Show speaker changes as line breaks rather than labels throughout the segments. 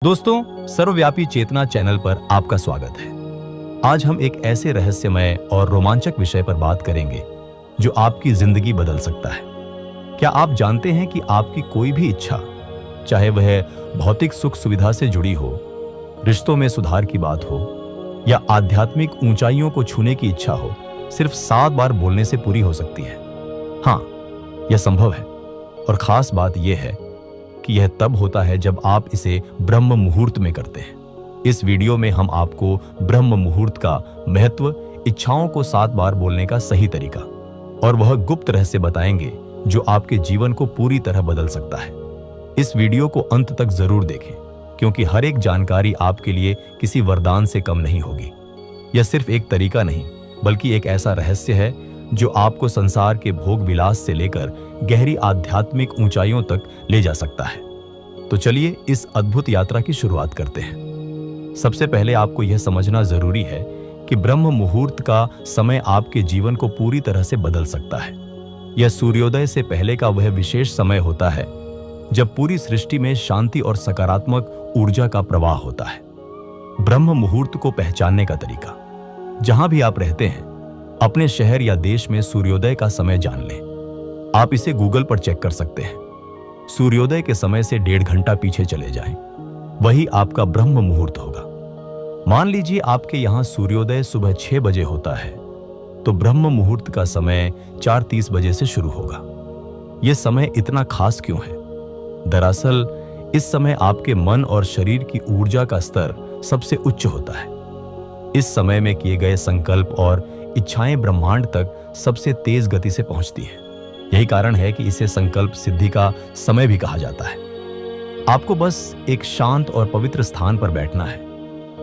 दोस्तों, सर्वव्यापी चेतना चैनल पर आपका स्वागत है। आज हम एक ऐसे रहस्यमय और रोमांचक विषय पर बात करेंगे जो आपकी जिंदगी बदल सकता है। क्या आप जानते हैं कि आपकी कोई भी इच्छा, चाहे वह भौतिक सुख सुविधा से जुड़ी हो, रिश्तों में सुधार की बात हो या आध्यात्मिक ऊंचाइयों को छूने की इच्छा हो, सिर्फ 7 बार बोलने से पूरी हो सकती है। हाँ, यह संभव है। और खास बात यह है कि यह तब होता है जब आप इसे ब्रह्म मुहूर्त में करते हैं। इस वीडियो में हम आपको ब्रह्म मुहूर्त का महत्व, इच्छाओं को 7 बार बोलने का सही तरीका और वह गुप्त रहस्य बताएंगे जो आपके जीवन को पूरी तरह बदल सकता है। इस वीडियो को अंत तक जरूर देखें, क्योंकि हर एक जानकारी आपके लिए किसी वरदान से कम नहीं होगी। यह सिर्फ एक तरीका नहीं, बल्कि एक ऐसा रहस्य है जो आपको संसार के भोग विलास से लेकर गहरी आध्यात्मिक ऊंचाइयों तक ले जा सकता है। तो चलिए इस अद्भुत यात्रा की शुरुआत करते हैं। सबसे पहले आपको यह समझना जरूरी है कि ब्रह्म मुहूर्त का समय आपके जीवन को पूरी तरह से बदल सकता है। यह सूर्योदय से पहले का वह विशेष समय होता है जब पूरी सृष्टि में शांति और सकारात्मक ऊर्जा का प्रवाह होता है। ब्रह्म मुहूर्त को पहचानने का तरीका। जहां भी आप रहते हैं, अपने शहर या देश में सूर्योदय का समय जान लें। आप इसे गूगल पर चेक कर सकते हैं। सूर्योदय के समय से 1.5 घंटा पीछे चले जाएं, वही आपका ब्रह्म मुहूर्त होगा। मान लीजिए आपके यहां सूर्योदय सुबह 6 बजे होता है, तो ब्रह्म मुहूर्त का समय 4:30 बजे से शुरू होगा। यह समय इतना खास क्यों है? दरअसल इस समय आपके मन और शरीर की ऊर्जा का स्तर सबसे उच्च होता है। इस समय में किए गए संकल्प और इच्छाएं ब्रह्मांड तक सबसे तेज गति से पहुंचती हैं। यही कारण है कि इसे संकल्प सिद्धि का समय भी कहा जाता है। आपको बस एक शांत और पवित्र स्थान पर बैठना है,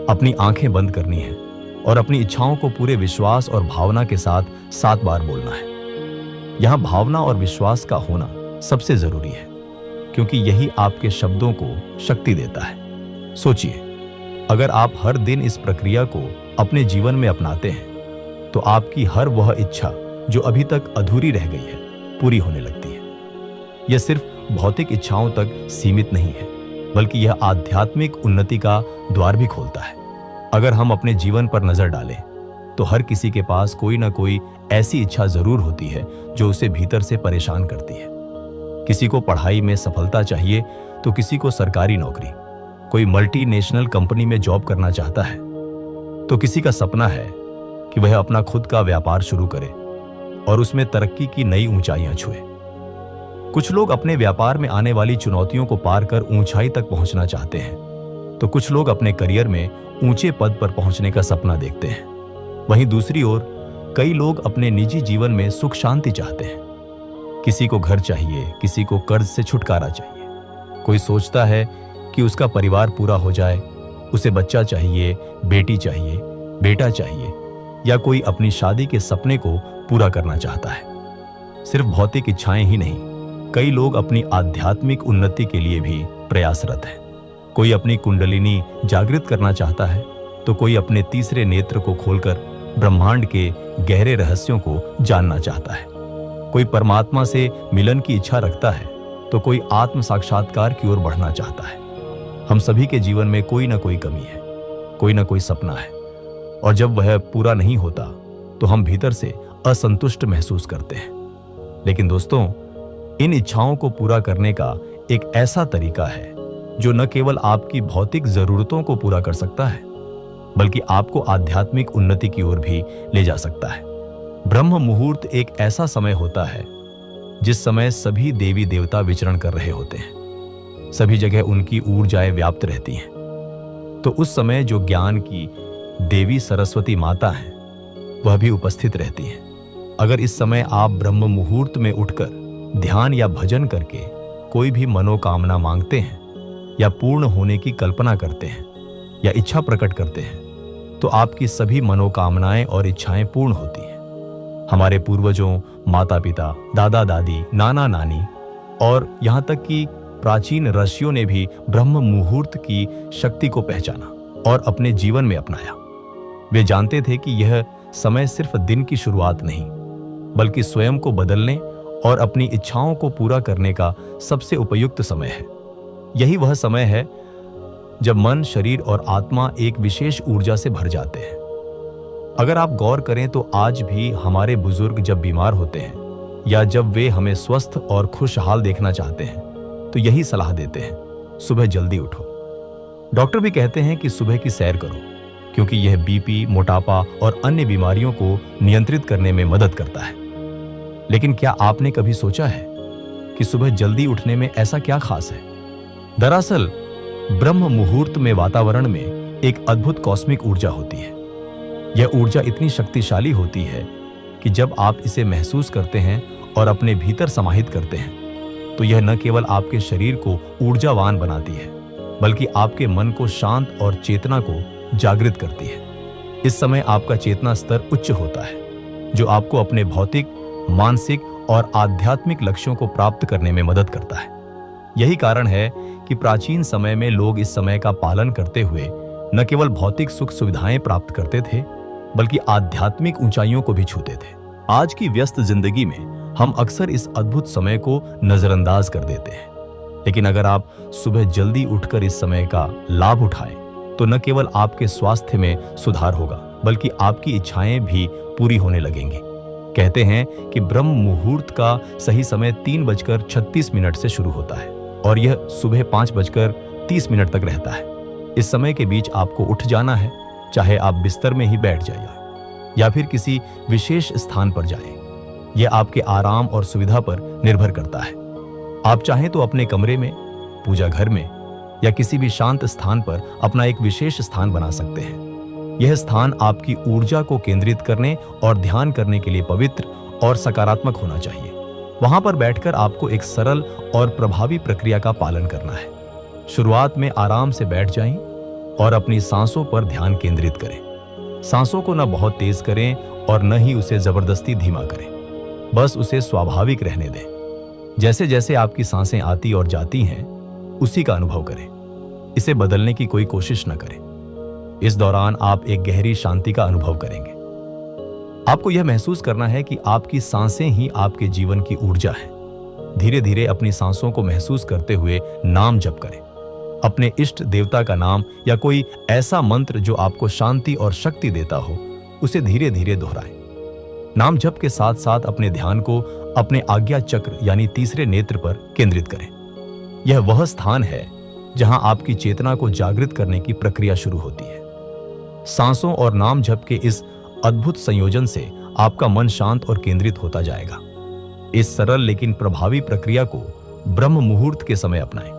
अपनी आंखें बंद करनी है और अपनी इच्छाओं को पूरे विश्वास और भावना के साथ 7 बार बोलना है। यहां भावना और विश्वास का होना सबसे जरूरी है, क्योंकि यही आपके शब्दों को शक्ति देता है। सोचिए, अगर आप हर दिन इस प्रक्रिया को अपने जीवन में अपनाते हैं, तो आपकी हर वह इच्छा जो अभी तक अधूरी रह गई है, पूरी होने लगती है। यह सिर्फ भौतिक इच्छाओं तक सीमित नहीं है, बल्कि यह आध्यात्मिक उन्नति का द्वार भी खोलता है। अगर हम अपने जीवन पर नजर डालें, तो हर किसी के पास कोई ना कोई ऐसी इच्छा जरूर होती है जो उसे भीतर से परेशान करती है। किसी को पढ़ाई में सफलता चाहिए, तो किसी को सरकारी नौकरी, कोई मल्टीनेशनल कंपनी में जॉब करना चाहता है, तो किसी का सपना है कि वह अपना खुद का व्यापार शुरू करे और उसमें तरक्की की नई ऊंचाइयां छुए। कुछ लोग अपने व्यापार में आने वाली चुनौतियों को पार कर ऊंचाई तक पहुंचना चाहते हैं, तो कुछ लोग अपने करियर में ऊंचे पद पर पहुंचने का सपना देखते हैं। वहीं दूसरी ओर कई लोग अपने निजी जीवन में सुख शांति चाहते हैं। किसी को घर चाहिए, किसी को कर्ज से छुटकारा चाहिए। कोई सोचता है कि उसका परिवार पूरा हो जाए, उसे बच्चा चाहिए, बेटी चाहिए, बेटा चाहिए, या कोई अपनी शादी के सपने को पूरा करना चाहता है। सिर्फ भौतिक इच्छाएं ही नहीं, कई लोग अपनी आध्यात्मिक उन्नति के लिए भी प्रयासरत हैं। कोई अपनी कुंडलिनी जागृत करना चाहता है, तो कोई अपने तीसरे नेत्र को खोलकर ब्रह्मांड के गहरे रहस्यों को जानना चाहता है। कोई परमात्मा से मिलन की इच्छा रखता है, तो कोई आत्म साक्षात्कार की ओर बढ़ना चाहता है। हम सभी के जीवन में कोई ना कोई कमी है, कोई ना कोई सपना है, और जब वह पूरा नहीं होता, तो हम भीतर से असंतुष्ट महसूस करते हैं। लेकिन दोस्तों, इन इच्छाओं को पूरा करने का एक ऐसा तरीका है जो न केवल आपकी भौतिक जरूरतों को पूरा कर सकता है, बल्कि आपको आध्यात्मिक उन्नति की ओर भी ले जा सकता है। ब्रह्म मुहूर्त एक ऐसा समय होता है जिस समय सभी देवी देवता विचरण कर रहे होते हैं। सभी जगह उनकी ऊर्जाएं व्याप्त रहती हैं। तो उस समय जो ज्ञान की देवी सरस्वती माता हैं, वह भी उपस्थित रहती हैं। अगर इस समय आप ब्रह्म मुहूर्त में उठकर ध्यान या भजन करके कोई भी मनोकामना मांगते हैं, या पूर्ण होने की कल्पना करते हैं, या इच्छा प्रकट करते हैं, तो आपकी सभी मनोकामनाएं और इच्छाएं पूर्ण होती हैं। हमारे पूर्वजों, माता पिता, दादा दादी, नाना नानी और यहाँ तक कि प्राचीन ऋषियों ने भी ब्रह्म मुहूर्त की शक्ति को पहचाना और अपने जीवन में अपनाया। वे जानते थे कि यह समय सिर्फ दिन की शुरुआत नहीं, बल्कि स्वयं को बदलने और अपनी इच्छाओं को पूरा करने का सबसे उपयुक्त समय है। यही वह समय है जब मन, शरीर और आत्मा एक विशेष ऊर्जा से भर जाते हैं। अगर आप गौर करें तो आज भी हमारे बुजुर्ग जब बीमार होते हैं या जब वे हमें स्वस्थ और खुशहाल देखना चाहते हैं तो यही सलाह देते हैं, सुबह जल्दी उठो। डॉक्टर भी कहते हैं कि सुबह की सैर करो, क्योंकि यह बीपी, मोटापा और अन्य बीमारियों को नियंत्रित करने में मदद करता है। लेकिन क्या आपने कभी सोचा है कि सुबह जल्दी उठने में ऐसा क्या खास है? दरअसल ब्रह्म मुहूर्त में वातावरण में एक अद्भुत कॉस्मिक ऊर्जा होती है। यह ऊर्जा इतनी शक्तिशाली होती है कि जब आप इसे महसूस करते हैं और अपने भीतर समाहित करते हैं तो यह न केवल आपके शरीर को ऊर्जावान बनाती है, बल्कि आपके मन को शांत और चेतना को जागृत करती है। इस समय आपका चेतना स्तर उच्च होता है, जो आपको अपने भौतिक, मानसिक और आध्यात्मिक लक्ष्यों को प्राप्त करने में मदद करता है। यही कारण है कि प्राचीन समय में लोग इस समय का पालन करते हुए न केवल भौतिक सुख सुविधाएं प्राप्त करते थे, बल्कि आध्यात्मिक ऊंचाइयों को भी छूते थे। आज की व्यस्त जिंदगी में हम अक्सर इस अद्भुत समय को नजरअंदाज कर देते हैं, लेकिन अगर आप सुबह जल्दी उठकर इस समय का लाभ उठाएं तो न केवल आपके स्वास्थ्य में सुधार होगा, बल्कि आपकी इच्छाएं भी पूरी होने लगेंगी। कहते हैं कि ब्रह्म मुहूर्त का सही समय 3:36 से शुरू होता है और यह सुबह 5:30 तक रहता है। इस समय के बीच आपको उठ जाना है, चाहे आप बिस्तर में ही बैठ जाइए या फिर किसी विशेष स्थान पर जाएं। यह आपके आराम और सुविधा पर निर्भर करता है। आप चाहें तो अपने कमरे में, पूजा घर में या किसी भी शांत स्थान पर अपना एक विशेष स्थान बना सकते हैं। यह स्थान आपकी ऊर्जा को केंद्रित करने और ध्यान करने के लिए पवित्र और सकारात्मक होना चाहिए। वहां पर बैठकर आपको एक सरल और प्रभावी प्रक्रिया का पालन करना है। शुरुआत में आराम से बैठ जाएं और अपनी सांसों पर ध्यान केंद्रित करें। सांसों को न बहुत तेज करें और न ही उसे जबरदस्ती धीमा करें, बस उसे स्वाभाविक रहने दें। जैसे जैसे आपकी सांसें आती और जाती हैं, उसी का अनुभव करें। इसे बदलने की कोई कोशिश न करें। इस दौरान आप एक गहरी शांति का अनुभव करेंगे। आपको यह महसूस करना है कि आपकी सांसें ही आपके जीवन की ऊर्जा है। धीरे धीरे अपनी सांसों को महसूस करते हुए नाम जप करें। अपने इष्ट देवता का नाम या कोई ऐसा मंत्र जो आपको शांति और शक्ति देता हो, उसे धीरे धीरे दोहराएं। नाम जप के साथ साथ अपने ध्यान को अपने आज्ञा चक्र यानी तीसरे नेत्र पर केंद्रित करें। यह वह स्थान है जहां आपकी चेतना को जागृत करने की प्रक्रिया शुरू होती है। सांसों और नाम जप के इस अद्भुत संयोजन से आपका मन शांत और केंद्रित होता जाएगा। इस सरल लेकिन प्रभावी प्रक्रिया को ब्रह्म मुहूर्त के समय अपनाएं।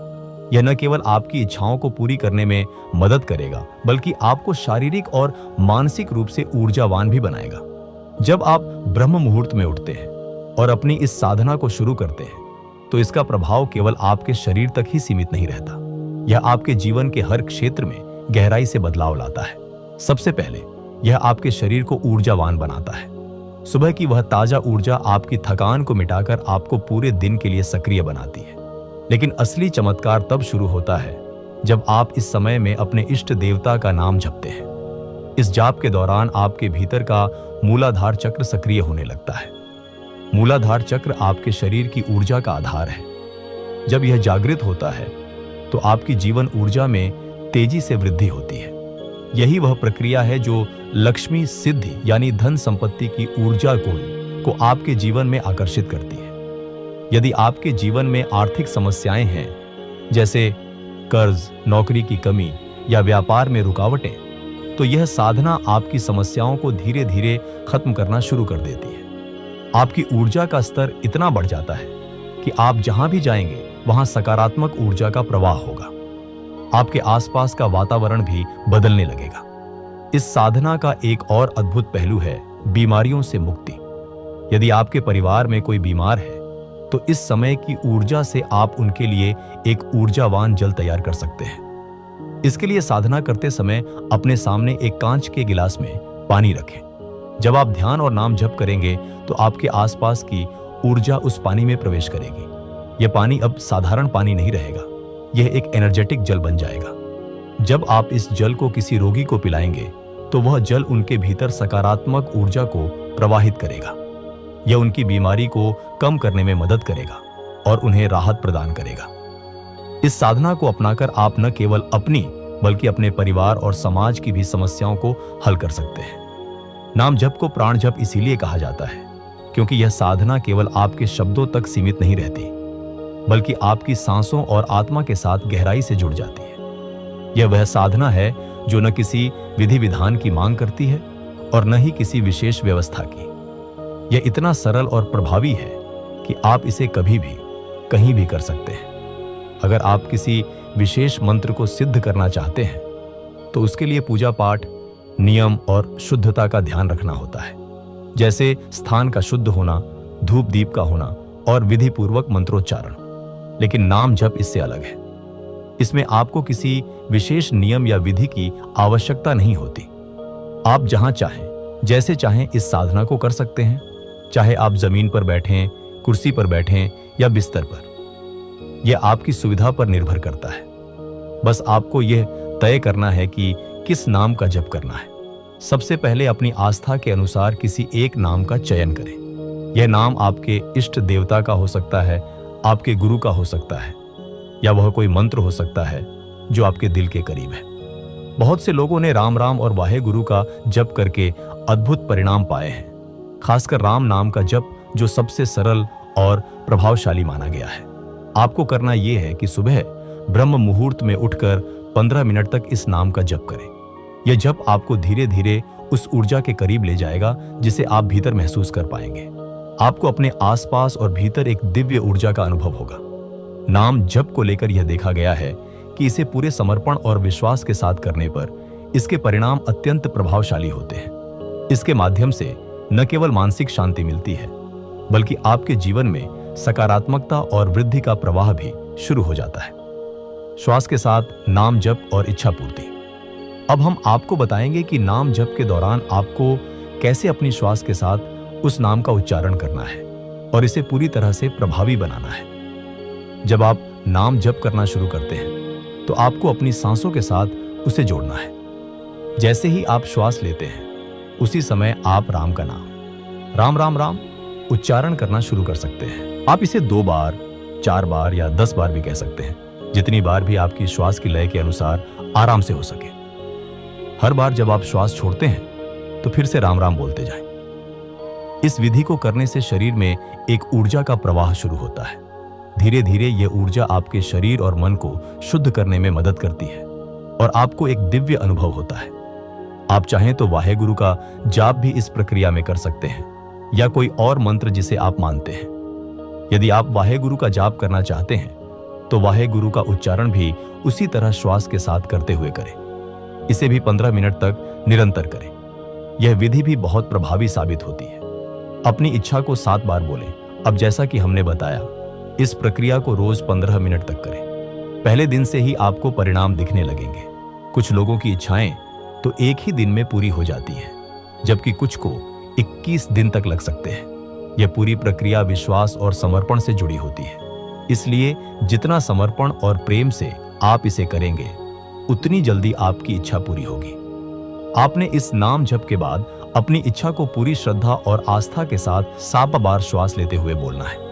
यह न केवल आपकी इच्छाओं को पूरी करने में मदद करेगा, बल्कि आपको शारीरिक और मानसिक रूप से ऊर्जावान भी बनाएगा। जब आप ब्रह्म मुहूर्त में उठते हैं और अपनी इस साधना को शुरू करते हैं, तो इसका प्रभाव केवल आपके शरीर तक ही सीमित नहीं रहता। यह आपके जीवन के हर क्षेत्र में गहराई से बदलाव लाता है। सबसे पहले यह आपके शरीर को ऊर्जावान बनाता है। सुबह की वह ताजा ऊर्जा आपकी थकान को मिटाकर आपको पूरे दिन के लिए सक्रिय बनाती है। लेकिन असली चमत्कार तब शुरू होता है जब आप इस समय में अपने इष्ट देवता का नाम जपते हैं। इस जाप के दौरान आपके भीतर का मूलाधार चक्र सक्रिय होने लगता है। मूलाधार चक्र आपके शरीर की ऊर्जा का आधार है। जब यह जागृत होता है तो आपकी जीवन ऊर्जा में तेजी से वृद्धि होती है। यही वह प्रक्रिया है जो लक्ष्मी सिद्धि यानी धन संपत्ति की ऊर्जा को आपके जीवन में आकर्षित करती है। यदि आपके जीवन में आर्थिक समस्याएं हैं, जैसे कर्ज, नौकरी की कमी या व्यापार में रुकावटें, तो यह साधना आपकी समस्याओं को धीरे धीरे खत्म करना शुरू कर देती है। आपकी ऊर्जा का स्तर इतना बढ़ जाता है कि आप जहां भी जाएंगे वहां सकारात्मक ऊर्जा का प्रवाह होगा। आपके आसपास का वातावरण भी बदलने लगेगा। इस साधना का एक और अद्भुत पहलू है बीमारियों से मुक्ति। यदि आपके परिवार में कोई बीमार है तो इस समय की ऊर्जा से आप उनके लिए एक ऊर्जावान जल तैयार कर सकते हैं। इसके लिए साधना करते समय अपने सामने एक कांच के गिलास में पानी रखें। जब आप ध्यान और नाम जप करेंगे तो आपके आसपास की ऊर्जा उस पानी में प्रवेश करेगी। यह पानी अब साधारण पानी नहीं रहेगा, यह एक एनर्जेटिक जल बन जाएगा। जब आप इस जल को किसी रोगी को पिलाएंगे तो वह जल उनके भीतर सकारात्मक ऊर्जा को प्रवाहित करेगा। यह उनकी बीमारी को कम करने में मदद करेगा और उन्हें राहत प्रदान करेगा। इस साधना को अपनाकर आप न केवल अपनी बल्कि अपने परिवार और समाज की भी समस्याओं को हल कर सकते हैं। नाम जप को प्राण जप इसीलिए कहा जाता है क्योंकि यह साधना केवल आपके शब्दों तक सीमित नहीं रहती, बल्कि आपकी सांसों और आत्मा के साथ गहराई से जुड़ जाती है। यह वह साधना है जो न किसी विधि विधान की मांग करती है और न ही किसी विशेष व्यवस्था की। यह इतना सरल और प्रभावी है कि आप इसे कभी भी कहीं भी कर सकते हैं। अगर आप किसी विशेष मंत्र को सिद्ध करना चाहते हैं तो उसके लिए पूजा पाठ, नियम और शुद्धता का ध्यान रखना होता है, जैसे स्थान का शुद्ध होना, धूप दीप का होना और विधि पूर्वक मंत्रोच्चारण। लेकिन नाम जप इससे अलग है। इसमें आपको किसी विशेष नियम या विधि की आवश्यकता नहीं होती। आप जहां चाहें, जैसे चाहें इस साधना को कर सकते हैं, चाहे आप जमीन पर बैठें, कुर्सी पर बैठें या बिस्तर पर। यह आपकी सुविधा पर निर्भर करता है। बस आपको यह तय करना है कि किस नाम का जप करना है। सबसे पहले अपनी आस्था के अनुसार किसी एक नाम का चयन करें। यह नाम आपके इष्ट देवता का हो सकता है, आपके गुरु का हो सकता है, या वह कोई मंत्र हो सकता है जो आपके दिल के करीब है। बहुत से लोगों ने राम राम और वाहे गुरु का जप करके अद्भुत परिणाम पाए हैं। खासकर राम नाम का जप जो सबसे सरल और प्रभावशाली माना गया है। आपको करना यह है कि सुबह ब्रह्म मुहूर्त में उठकर 15 मिनट तक इस नाम का जप करें। यह जप आपको धीरे धीरे उस ऊर्जा के करीब ले जाएगा जिसे आप भीतर महसूस कर पाएंगे। आपको अपने आसपास और भीतर एक दिव्य ऊर्जा का अनुभव होगा। नाम जप को लेकर यह देखा गया है कि इसे पूरे समर्पण और विश्वास के साथ करने पर इसके परिणाम अत्यंत प्रभावशाली होते हैं। इसके माध्यम से न केवल मानसिक शांति मिलती है, बल्कि आपके जीवन में सकारात्मकता और वृद्धि का प्रवाह भी शुरू हो जाता है। श्वास के साथ नाम जप और इच्छा पूर्ति। अब हम आपको बताएंगे कि नाम जप के दौरान आपको कैसे अपनी श्वास के साथ उस नाम का उच्चारण करना है और इसे पूरी तरह से प्रभावी बनाना है। जब आप नाम जप करना शुरू करते हैं तो आपको अपनी सांसों के साथ उसे जोड़ना है। जैसे ही आप श्वास लेते हैं उसी समय आप राम का नाम, राम राम राम, उच्चारण करना शुरू कर सकते हैं। आप इसे 2 बार, 4 बार या 10 बार भी कह सकते हैं, जितनी बार भी आपकी श्वास की लय के अनुसार आराम से हो सके। हर बार जब आप श्वास छोड़ते हैं तो फिर से राम राम बोलते जाएं। इस विधि को करने से शरीर में एक ऊर्जा का प्रवाह शुरू होता है। धीरे धीरे यह ऊर्जा आपके शरीर और मन को शुद्ध करने में मदद करती है और आपको एक दिव्य अनुभव होता है। आप चाहें तो वाहेगुरु का जाप भी इस प्रक्रिया में कर सकते हैं या कोई और मंत्र जिसे आप मानते हैं। यदि आप वाहेगुरु का जाप करना चाहते हैं तो वाहेगुरु का उच्चारण भी उसी तरह श्वास के साथ करते हुए करें। इसे भी 15 मिनट तक निरंतर करें। यह विधि भी बहुत प्रभावी साबित होती है। अपनी इच्छा को 7 बार बोलें। अब जैसा कि हमने बताया, इस प्रक्रिया को रोज 15 मिनट तक करें। पहले दिन से ही आपको परिणाम दिखने लगेंगे। कुछ लोगों की इच्छाएं तो एक ही दिन में पूरी हो जाती हैं, जबकि कुछ को 21 दिन तक लग सकते हैं। यह पूरी प्रक्रिया विश्वास और समर्पण से जुड़ी होती है। इसलिए जितना समर्पण और प्रेम से आप इसे करेंगे, उतनी जल्दी आपकी इच्छा पूरी होगी। आपने इस नाम जप के बाद अपनी इच्छा को पूरी श्रद्धा और आस्था के साथ 7 बार श्वास लेते हुए बोलना है।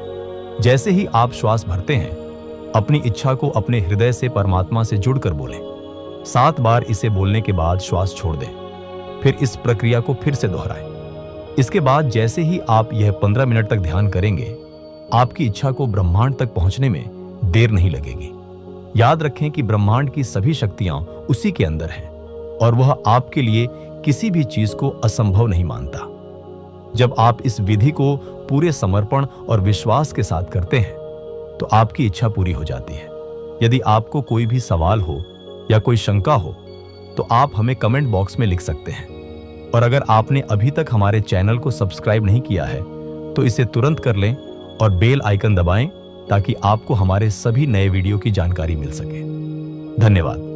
जैसे ही आप श्वास भरते हैं, अपनी इच्छा को अपने हृदय से परमात्मा से जुड़कर बोलें। 7 बार इसे बोलने के बाद श्वास छोड़ दें। फिर इस प्रक्रिया को फिर से दोहराएं। इसके बाद जैसे ही आप यह 15 मिनट तक ध्यान करेंगे, आपकी इच्छा को ब्रह्मांड तक पहुंचने में देर नहीं लगेगी। याद रखें कि ब्रह्मांड की सभी शक्तियां उसी के अंदर हैं और वह आपके लिए किसी भी चीज को असंभव नहीं मानता। जब आप इस विधि को पूरे समर्पण और विश्वास के साथ करते हैं तो आपकी इच्छा पूरी हो जाती है। यदि आपको कोई भी सवाल हो या कोई शंका हो तो आप हमें कमेंट बॉक्स में लिख सकते हैं। और अगर आपने अभी तक हमारे चैनल को सब्सक्राइब नहीं किया है तो इसे तुरंत कर लें और बेल आइकन दबाएं ताकि आपको हमारे सभी नए वीडियो की जानकारी मिल सके। धन्यवाद।